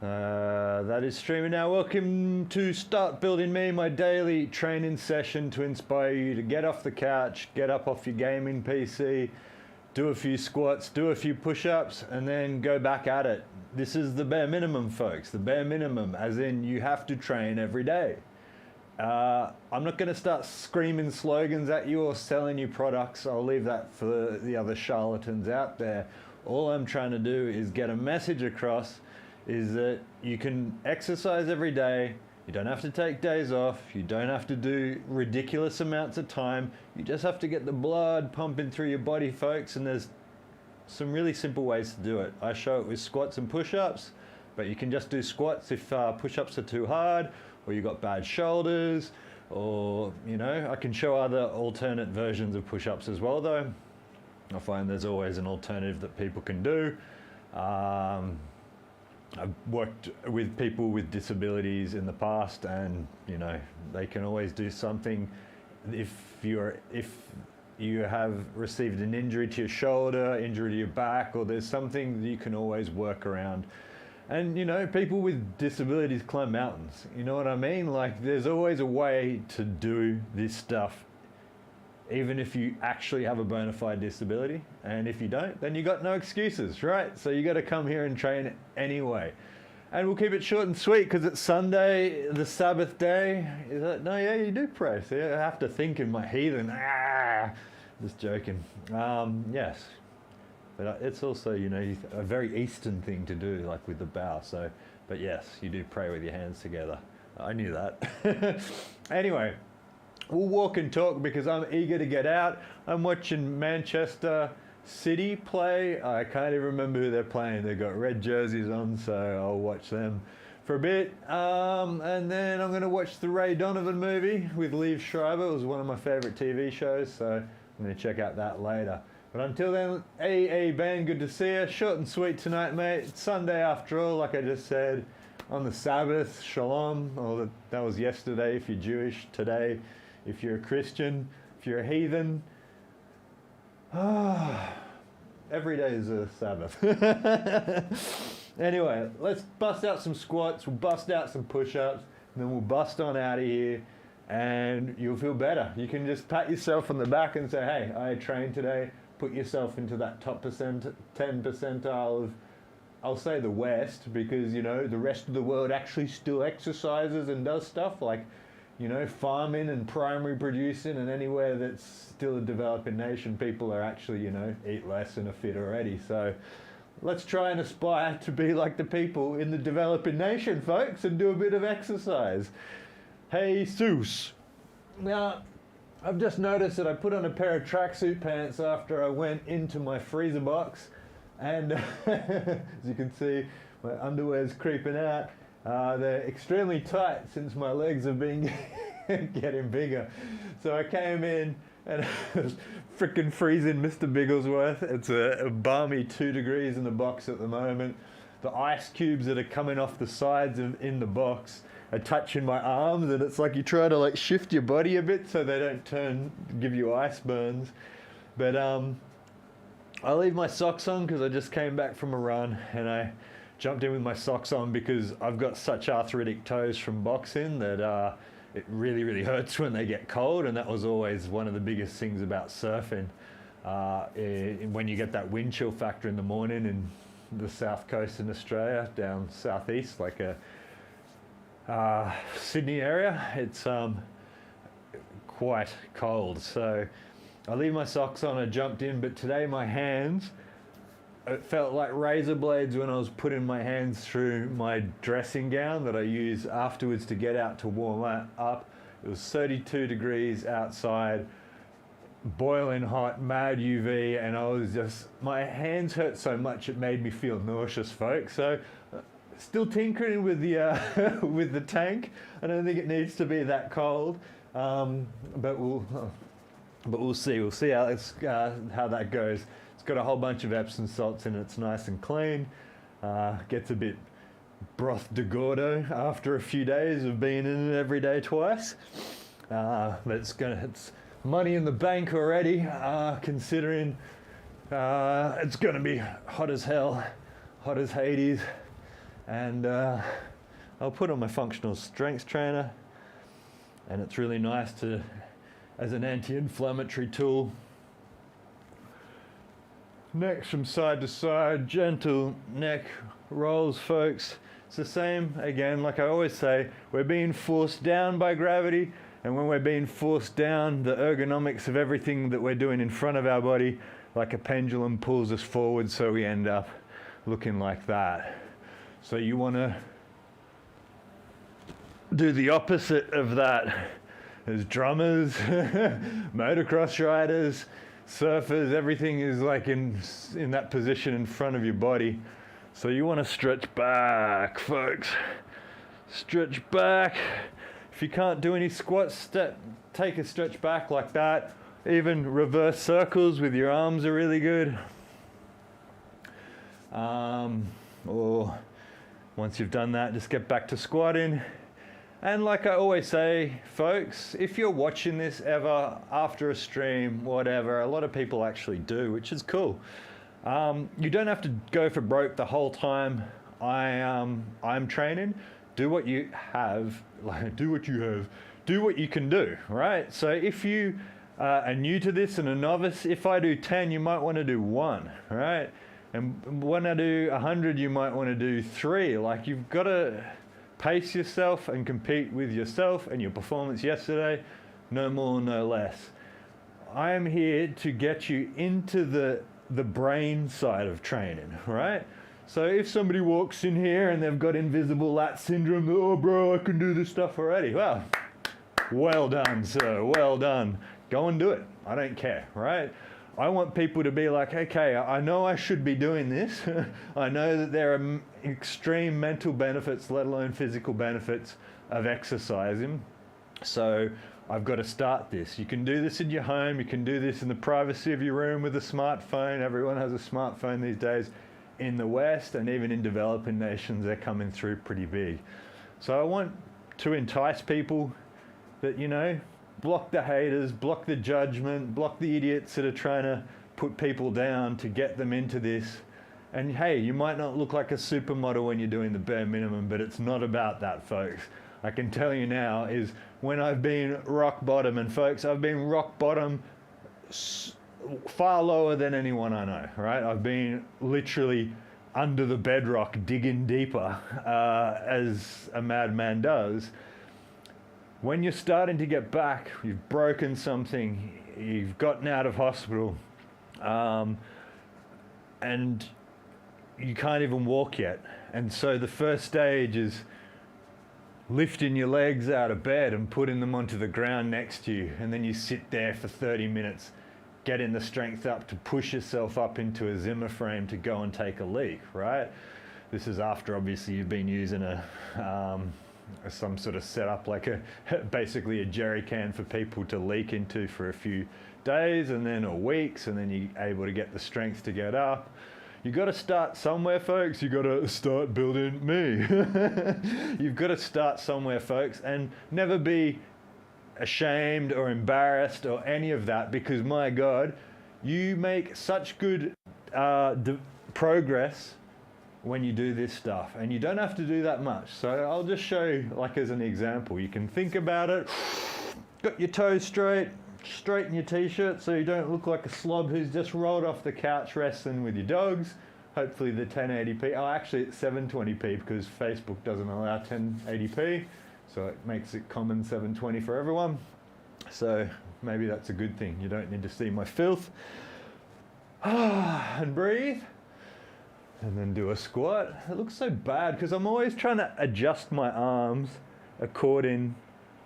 That is streaming now. Welcome to Start Building Me, my daily training session to inspire you to get off the couch, get up off your gaming PC, do a few squats, do a few push-ups, and then go back at it. This is the bare minimum, folks. The bare minimum, as in you have to train every day. I'm not going to start screaming slogans at you or selling you products. I'll leave that for the other charlatans out there. All I'm trying to do is get a message across is that you can exercise every day. You don't have to take days off. You don't have to do ridiculous amounts of time. You just have to get the blood pumping through your body, folks, and there's some really simple ways to do it. I show it with squats and push-ups, but you can just do squats if push-ups are too hard, or you got bad shoulders, or, you know, I can show other alternate versions of push-ups as well, though. I find there's always an alternative that people can do. I've worked with people with disabilities in the past, and you know they can always do something. If you have received an injury to your shoulder, injury to your back, or there's something that you can always work around. And you know, people with disabilities climb mountains. You know what I mean? Like, there's always a way to do this stuff, even if you actually have a bona fide disability. And if you don't, then you got no excuses, right? So you got to come here and train anyway. And we'll keep it short and sweet because it's Sunday, the Sabbath day. Is that, no, yeah, you do pray. So I have to think in my heathen. Just joking. Yes. But it's also, you know, a very Eastern thing to do, like with the bow. So, but yes, you do pray with your hands together. I knew that. Anyway. We'll walk and talk because I'm eager to get out. I'm watching Manchester City play. I can't even remember who they're playing. They've got red jerseys on, so I'll watch them for a bit. And then I'm going to watch the Ray Donovan movie with Liev Schreiber. It was one of my favorite TV shows, so I'm going to check out that later. But until then, hey Ben, good to see you. Short and sweet tonight, mate. It's Sunday after all, like I just said. On the Sabbath, Shalom. Or that was yesterday if you're Jewish, today. If you're a Christian, if you're a heathen, every day is a Sabbath. Anyway, let's bust out some squats, we'll bust out some push-ups, and then we'll bust on out of here, and you'll feel better. You can just pat yourself on the back and say, hey, I trained today. Put yourself into that top 10 percentile of, I'll say the West, because, you know, the rest of the world actually still exercises and does stuff like, you know, farming and primary producing, and anywhere that's still a developing nation, people are actually, you know, eat less and are fit already. So let's try and aspire to be like the people in the developing nation, folks, and do a bit of exercise. Hey, Seuss. Now, I've just noticed that I put on a pair of tracksuit pants after I went into my freezer box, and as you can see, my underwear's creeping out. They're extremely tight since my legs have been getting bigger. So I came in and it was freaking freezing Mr. Bigglesworth. It's a balmy 2 degrees in the box at the moment. The ice cubes that are coming off the sides in the box are touching my arms, and it's like you try to like shift your body a bit so they don't give you ice burns. But I leave my socks on because I just came back from a run, and I jumped in with my socks on because I've got such arthritic toes from boxing that it really, really hurts when they get cold, and that was always one of the biggest things about surfing. When you get that wind chill factor in the morning in the south coast in Australia, down southeast, like a Sydney area, it's quite cold. So I leave my socks on, I jumped in, but today my hands, it felt like razor blades when I was putting my hands through my dressing gown that I use afterwards to get out to warm up. It was 32 degrees outside, boiling hot, mad UV, and I was just, my hands hurt so much it made me feel nauseous, folks. So still tinkering with the with the tank. I don't think it needs to be that cold, but we'll see. We'll see how that goes. It's got a whole bunch of Epsom salts in it. It's nice and clean. Gets a bit broth de gordo after a few days of being in it every day twice. But it's money in the bank already, considering it's going to be hot as hell, hot as Hades, And I'll put on my functional strength trainer, and it's really nice as an anti-inflammatory tool. Next, from side to side, gentle neck rolls, folks. It's the same, again, like I always say, we're being forced down by gravity, and when we're being forced down, the ergonomics of everything that we're doing in front of our body, like a pendulum, pulls us forward, so we end up looking like that. So you want to do the opposite of that. As drummers, motocross riders, surfers, everything is like in that position in front of your body. So you want to stretch back, folks. Stretch back. If you can't do any squats, take a stretch back like that. Even reverse circles with your arms are really good. Or once you've done that, just get back to squatting. And like I always say, folks, if you're watching this ever after a stream, whatever, a lot of people actually do, which is cool. You don't have to go for broke the whole time I'm training. Do what you have, do what you can do, right? So if you are new to this and a novice, if I do 10, you might want to do 1, right? And when I do 100, you might want to do 3. Like, you've got to pace yourself and compete with yourself and your performance yesterday, no more, no less. I am here to get you into the brain side of training, right? So if somebody walks in here and they've got invisible lat syndrome, oh bro, I can do this stuff already. Well done, sir, well done. Go and do it, I don't care, right? I want people to be like, okay, I know I should be doing this. I know that there are extreme mental benefits, let alone physical benefits of exercising. So I've got to start this. You can do this in your home. You can do this in the privacy of your room with a smartphone. Everyone has a smartphone these days in the West, and even in developing nations, they're coming through pretty big. So I want to entice people that, you know, block the haters, block the judgment, block the idiots that are trying to put people down to get them into this. And hey, you might not look like a supermodel when you're doing the bare minimum, but it's not about that, folks. I can tell you now is when I've been rock bottom, and folks, I've been rock bottom far lower than anyone I know, right? I've been literally under the bedrock, digging deeper, as a madman does. When you're starting to get back, you've broken something, you've gotten out of hospital, and you can't even walk yet. And so the first stage is lifting your legs out of bed and putting them onto the ground next to you. And then you sit there for 30 minutes, getting the strength up to push yourself up into a Zimmer frame to go and take a leak, right? This is after obviously you've been using some sort of setup, like basically a jerry can for people to leak into for a few days and then or weeks, and then you're able to get the strength to get up. You got to start somewhere, folks. You got to start building me. You've got to start somewhere, folks, and never be ashamed or embarrassed or any of that, because my God, you make such good progress when you do this stuff, and you don't have to do that much. So I'll just show you, like as an example. You can think about it. Got your toes straight, straighten your t-shirt so you don't look like a slob who's just rolled off the couch wrestling with your dogs. Hopefully the 1080p. Oh, actually it's 720p because Facebook doesn't allow 1080p, so it makes it common 720 for everyone. So maybe that's a good thing. You don't need to see my filth. And breathe. And then do a squat. It looks so bad because I'm always trying to adjust my arms according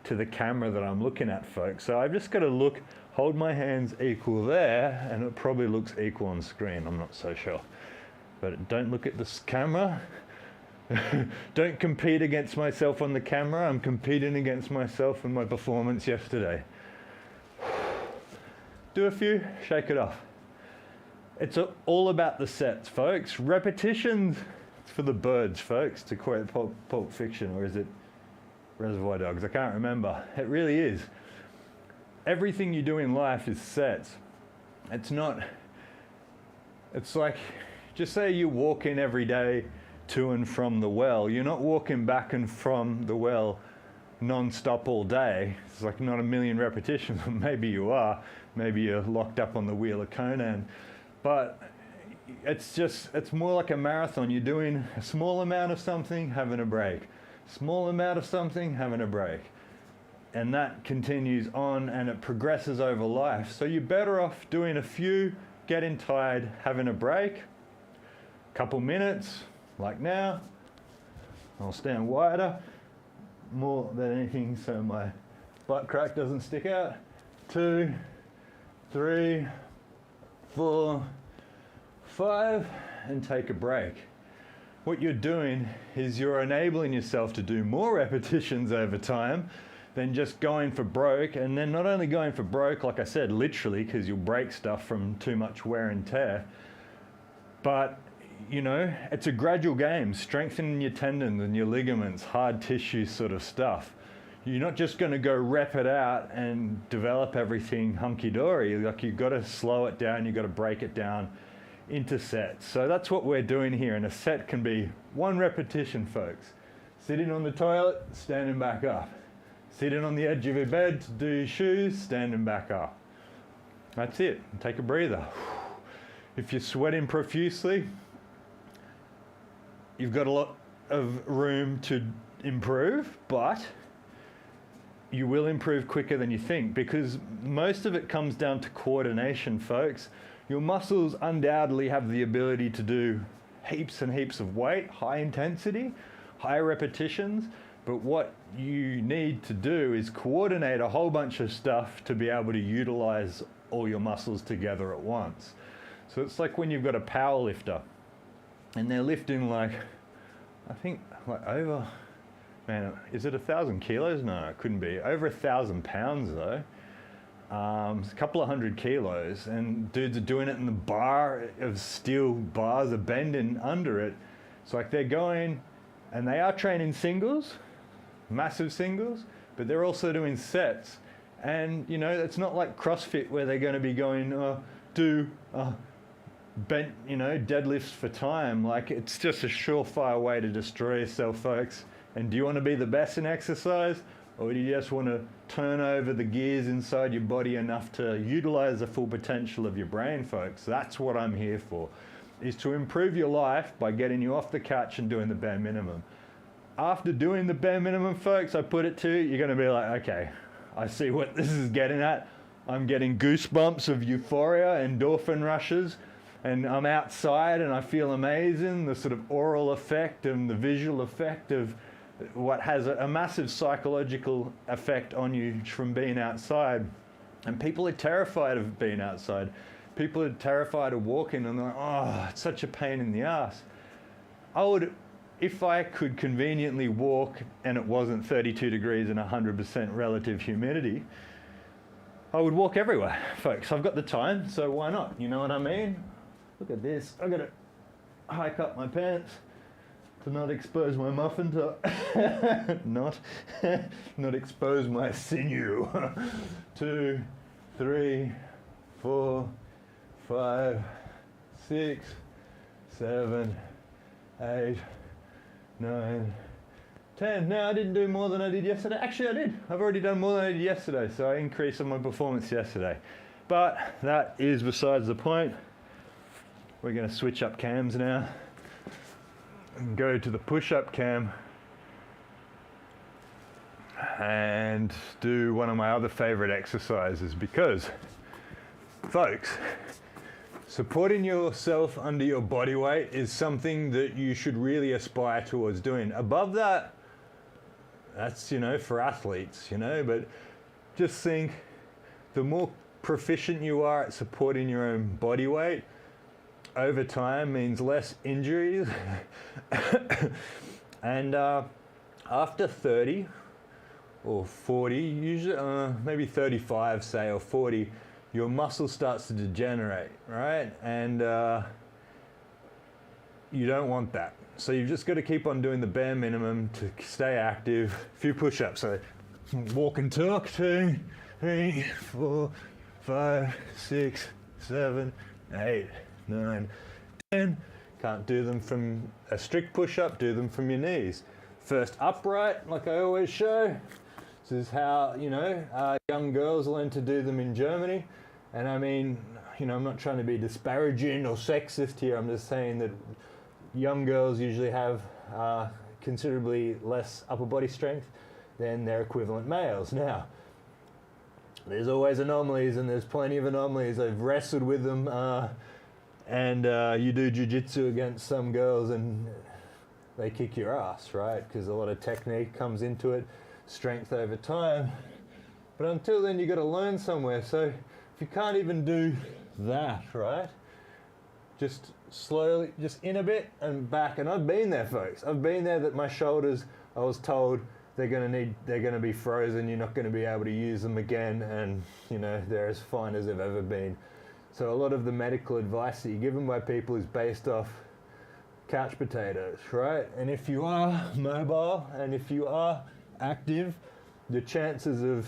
to the camera that I'm looking at, folks. So I've just got to hold my hands equal there, and it probably looks equal on screen. I'm not so sure. But don't look at this camera. Don't compete against myself on the camera. I'm competing against myself in my performance yesterday. Do a few, shake it off. It's all about the sets, folks. Repetitions, it's for the birds, folks, to quote Pulp Fiction, or is it Reservoir Dogs? I can't remember. It really is. Everything you do in life is sets. It's like, just say you walk in every day to and from the well. You're not walking back and from the well non-stop all day. It's like not a million repetitions. Maybe you are. Maybe you're locked up on the wheel of Conan. But it's more like a marathon. You're doing a small amount of something, having a break. Small amount of something, having a break. And that continues on and it progresses over life. So you're better off doing a few, getting tired, having a break, couple minutes, like now. I'll stand wider, more than anything so my butt crack doesn't stick out. 2, 3, 4, 5, and take a break. What you're doing is you're enabling yourself to do more repetitions over time than just going for broke, and then not only going for broke, like I said, literally, because you'll break stuff from too much wear and tear, but you know, it's a gradual game, strengthening your tendons and your ligaments, hard tissue sort of stuff. You're not just going to go rep it out and develop everything hunky-dory. Like, you've got to slow it down, you've got to break it down into sets. So that's what we're doing here, and a set can be 1 repetition, folks. Sitting on the toilet, standing back up. Sitting on the edge of your bed to do your shoes, standing back up. That's it. Take a breather. If you're sweating profusely, you've got a lot of room to improve, but you will improve quicker than you think, because most of it comes down to coordination, folks. Your muscles undoubtedly have the ability to do heaps and heaps of weight, high intensity, high repetitions, but what you need to do is coordinate a whole bunch of stuff to be able to utilize all your muscles together at once. So it's like when you've got a power lifter and they're lifting like, I think like over, man, is it 1,000 kilos? No, it couldn't be. Over 1,000 pounds though. It's a couple of 100 kilos, and dudes are doing it in the bar of steel bars are bending under it. It's like they're going, and they are training singles, massive singles, but they're also doing sets. And you know, it's not like CrossFit where they're going to be going, do bent, you know, deadlifts for time. Like, it's just a surefire way to destroy yourself, folks. And do you want to be the best in exercise, or do you just want to turn over the gears inside your body enough to utilize the full potential of your brain, folks? That's what I'm here for, is to improve your life by getting you off the couch and doing the bare minimum. After doing the bare minimum, folks, I put it to you, you're going to be like, okay, I see what this is getting at. I'm getting goosebumps of euphoria, endorphin rushes, and I'm outside and I feel amazing. The sort of oral effect and the visual effect of what has a massive psychological effect on you from being outside. And people are terrified of being outside. People are terrified of walking, and they're like, oh, it's such a pain in the ass. If I could conveniently walk and it wasn't 32 degrees and 100% relative humidity, I would walk everywhere, folks. I've got the time, so why not? You know what I mean? Look at this. I've got to hike up my pants to not expose my muffin top. not expose my sinew. 2, 3, 4, 5, 6, 7, 8, 9, 10. No, I didn't do more than I did yesterday. Actually, I did. I've already done more than I did yesterday, so I increased on my performance yesterday. But that is besides the point. We're going to switch up cams now and go to the push-up cam and do one of my other favorite exercises, because, folks, supporting yourself under your body weight is something that you should really aspire towards doing. Above that, that's, you know, for athletes, you know, but just think, the more proficient you are at supporting your own body weight, over time means less injuries. And after 30 or 40, usually maybe 35 say, or 40, your muscle starts to degenerate, right? And you don't want that. So you've just got to keep on doing the bare minimum to stay active. A few push-ups. So walk and talk. 2, 3, 4, 5, 6, 7, 8, 9, 10. Can't do them from a strict push-up, do them from your knees. First upright, like I always show. This is how, young girls learn to do them in Germany. And I mean, I'm not trying to be disparaging or sexist here. I'm just saying that young girls usually have considerably less upper body strength than their equivalent males. Now, there's always anomalies, and there's plenty of anomalies. I've wrestled with them, and you do jiu-jitsu against some girls and they kick your ass, right? Because a lot of technique comes into it, strength over time. But until then, you got to learn somewhere. So if you can't even do that, right? Just slowly, just in a bit and back. And I've been there, folks. I've been there that my shoulders, I was told they're going to be frozen. You're not going to be able to use them again. And, they're as fine as they've ever been. So a lot of the medical advice that you're given by people is based off couch potatoes, right? And if you are mobile and if you are active, the chances of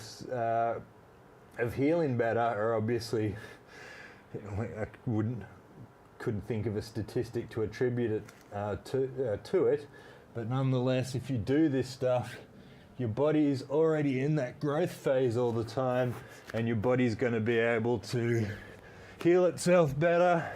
healing better are obviously, I couldn't think of a statistic to attribute it to it, but nonetheless, if you do this stuff, your body is already in that growth phase all the time, and your body's going to be able to heal itself better.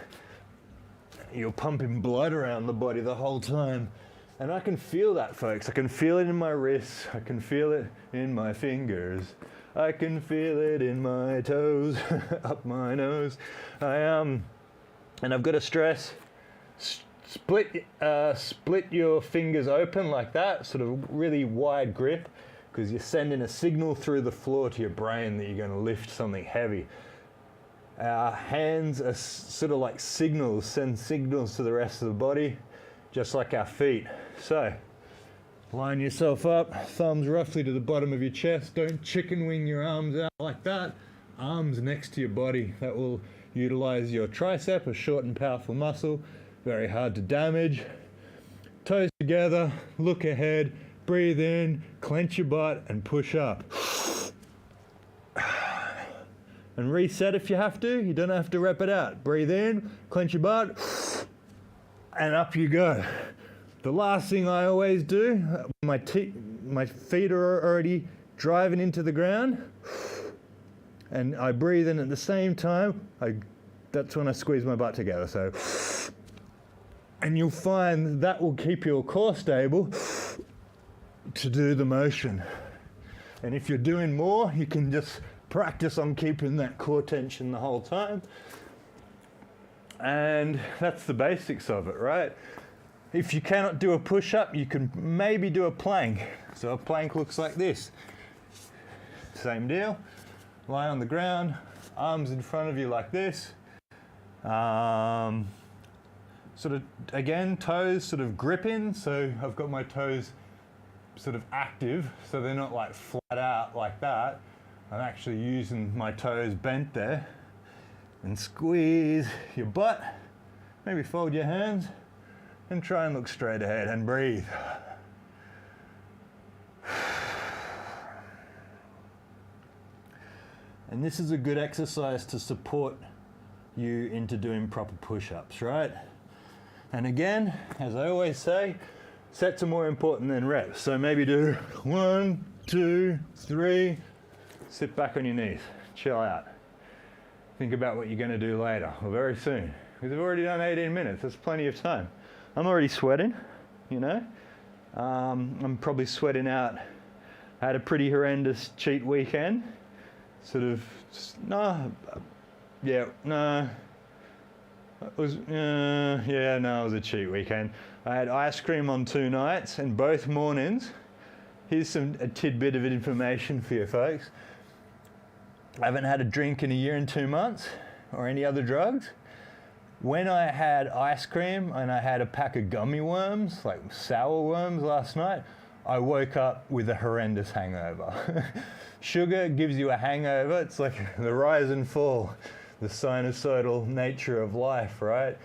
You're pumping blood around the body the whole time. And I can feel that, folks. I can feel it in my wrists. I can feel it in my fingers. I can feel it in my toes, up my nose. And I've got to stress, split your fingers open like that, sort of really wide grip, because you're sending a signal through the floor to your brain that you're going to lift something heavy. Our hands are sort of like signals, send signals to the rest of the body, just like our feet. So, line yourself up, thumbs roughly to the bottom of your chest. Don't chicken wing your arms out like that. Arms next to your body. That will utilize your tricep, a short and powerful muscle. Very hard to damage. Toes together, look ahead, breathe in, clench your butt, and push up. And reset if you have to. You don't have to rep it out. Breathe in, clench your butt, and up you go. The last thing I always do, my feet are already driving into the ground, and I breathe in at the same time. That's when I squeeze my butt together. So, and you'll find that will keep your core stable to do the motion. And if you're doing more, you can just practice on keeping that core tension the whole time. And that's the basics of it, right? If you cannot do a push-up, you can maybe do a plank. So a plank looks like this. Same deal. Lie on the ground, arms in front of you like this. Sort of, again, toes sort of gripping. So I've got my toes sort of active, so they're not like flat out like that. I'm actually using my toes bent there. And squeeze your butt. Maybe fold your hands and try and look straight ahead and breathe. And this is a good exercise to support you into doing proper push-ups, right? And again, as I always say, sets are more important than reps. So maybe do 1, 2, 3, sit back on your knees, chill out. Think about what you're going to do later, or very soon. Because we've already done 18 minutes, that's plenty of time. I'm already sweating, I'm probably sweating out. I had a pretty horrendous cheat weekend. It was a cheat weekend. I had ice cream on 2 nights, and both mornings. Here's a tidbit of information for you folks. I haven't had a drink in a year and 2 months, or any other drugs. When I had ice cream and I had a pack of gummy worms, like sour worms last night, I woke up with a horrendous hangover. Sugar gives you a hangover. It's like the rise and fall, the sinusoidal nature of life, right?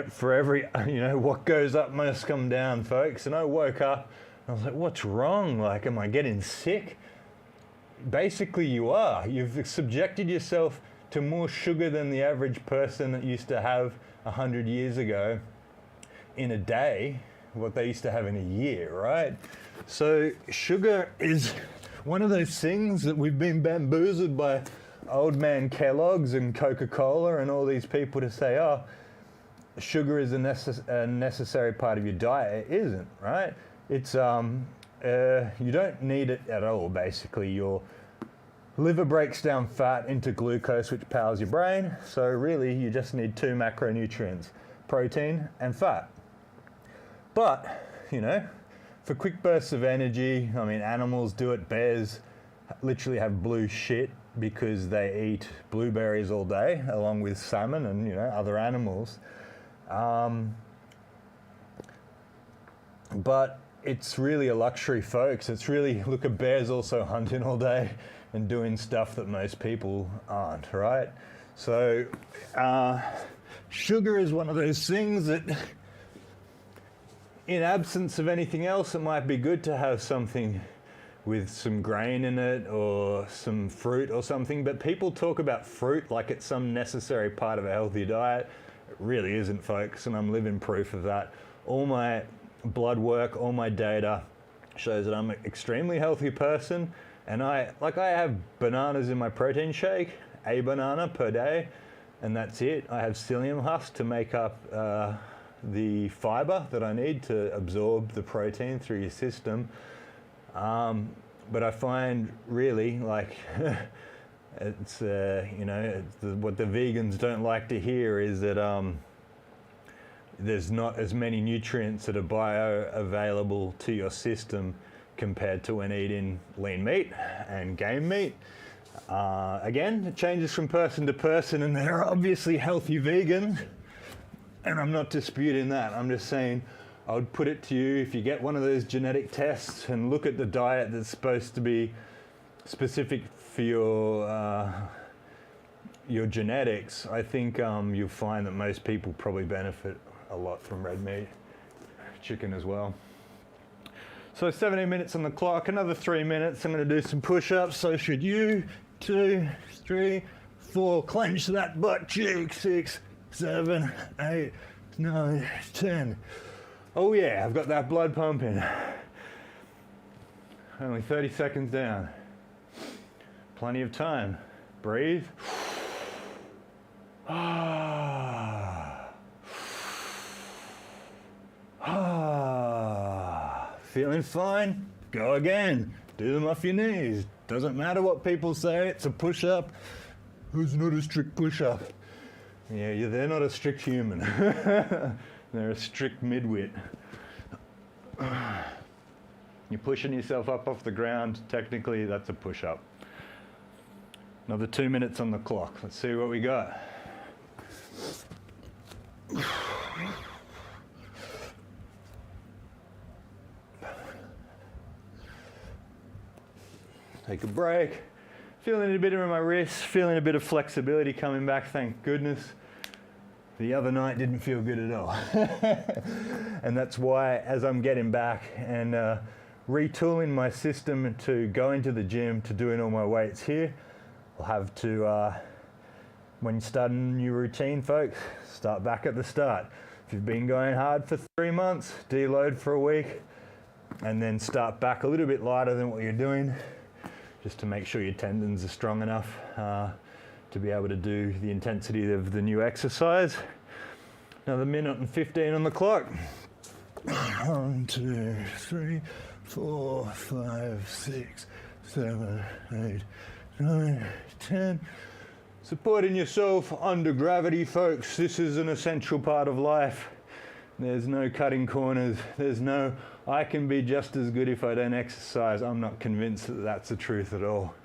For every, what goes up must come down, folks. And I woke up and I was like, what's wrong? Like, am I getting sick? Basically, you are. You've subjected yourself to more sugar than the average person that used to have 100 years ago. in a day what they used to have in a year, right? So sugar is one of those things that we've been bamboozled by old man Kellogg's and Coca-Cola and all these people to say, oh, sugar is a necessary part of your diet. It isn't, right? It's you don't need it at all, basically. Your liver breaks down fat into glucose, which powers your brain. So really, you just need 2 macronutrients, protein and fat. But, you know, for quick bursts of energy, I mean, animals do it. Bears literally have blue shit because they eat blueberries all day, along with salmon and, you know, other animals. But it's really a luxury, folks. It's really, look at bears also hunting all day and doing stuff that most people aren't, right? So sugar is one of those things that, in absence of anything else, it might be good to have something with some grain in it or some fruit or something, but people talk about fruit like it's some necessary part of a healthy diet. It really isn't, folks, and I'm living proof of that. All my blood work, all my data shows that I'm an extremely healthy person, and I have bananas in my protein shake, a banana per day, and that's it. I have psyllium husk to make up the fiber that I need to absorb the protein through your system. But I find really, like, it's, you know, what the vegans don't like to hear is that there's not as many nutrients that are bioavailable to your system compared to when eating lean meat and game meat. Again, it changes from person to person, and there are obviously healthy vegans, and I'm not disputing that. I'm just saying, I would put it to you, if you get one of those genetic tests and look at the diet that's supposed to be specific for your genetics, I think you'll find that most people probably benefit a lot from red meat, chicken as well. So 17 minutes on the clock, another 3 minutes. I'm going to do some push-ups, so should you. 2, 3, 4, clench that butt cheek. 6, 7, 8, 9, 10. Oh yeah, I've got that blood pumping. Only 30 seconds down. Plenty of time. Breathe. Feeling fine? Go again. Do them off your knees. Doesn't matter what people say, it's a push-up. Who's not a strict push-up? Yeah, they're not a strict human. They're a strict midwit. You're pushing yourself up off the ground. Technically, that's a push-up. Another 2 minutes on the clock. Let's see what we got. Take a break. Feeling a bit in my wrists, feeling a bit of flexibility coming back, thank goodness. The other night didn't feel good at all. And that's why, as I'm getting back and retooling my system to go into the gym, to doing all my weights here, I'll have to, when you start a new routine, folks, start back at the start. If you've been going hard for 3 months, deload for a week, and then start back a little bit lighter than what you're doing, just to make sure your tendons are strong enough to be able to do the intensity of the new exercise. Another minute and 15 on the clock. 1, 2, 3, 4, 5, 6, 7, 8, 9, 10. Supporting yourself under gravity, folks. This is an essential part of life. There's no cutting corners. There's no, I can be just as good if I don't exercise. I'm not convinced that that's the truth at all.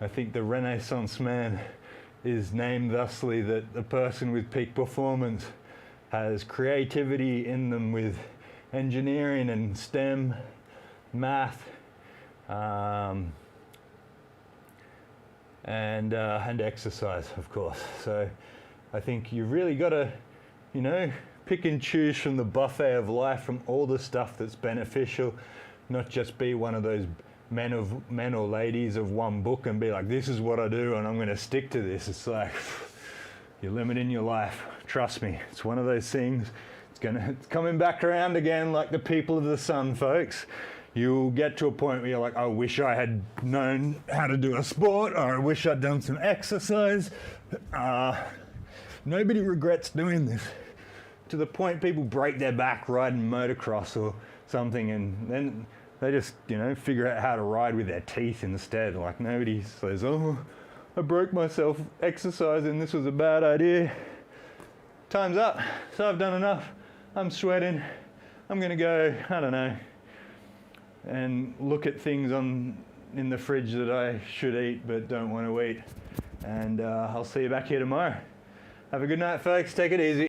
I think the Renaissance man is named thusly, that the person with peak performance has creativity in them with engineering and STEM, math, and exercise, of course. So I think you've really got to, you know, pick and choose from the buffet of life, from all the stuff that's beneficial, not just be one of those men or ladies of one book and be like, this is what I do and I'm going to stick to this. It's like, you're limiting your life. Trust me, it's one of those things. It's coming back around again, like the people of the sun, folks. You'll get to a point where you're like, I wish I had known how to do a sport, or I wish I'd done some exercise. Nobody regrets doing this. To the point people break their back riding motocross or something, and then they just, figure out how to ride with their teeth instead. Like, nobody says, oh, I broke myself exercising, this was a bad idea. Time's up, so I've done enough. I'm sweating. I'm gonna go, I don't know, and look at things in the fridge that I should eat but don't want to eat. And I'll see you back here tomorrow. Have a good night, folks. Take it easy.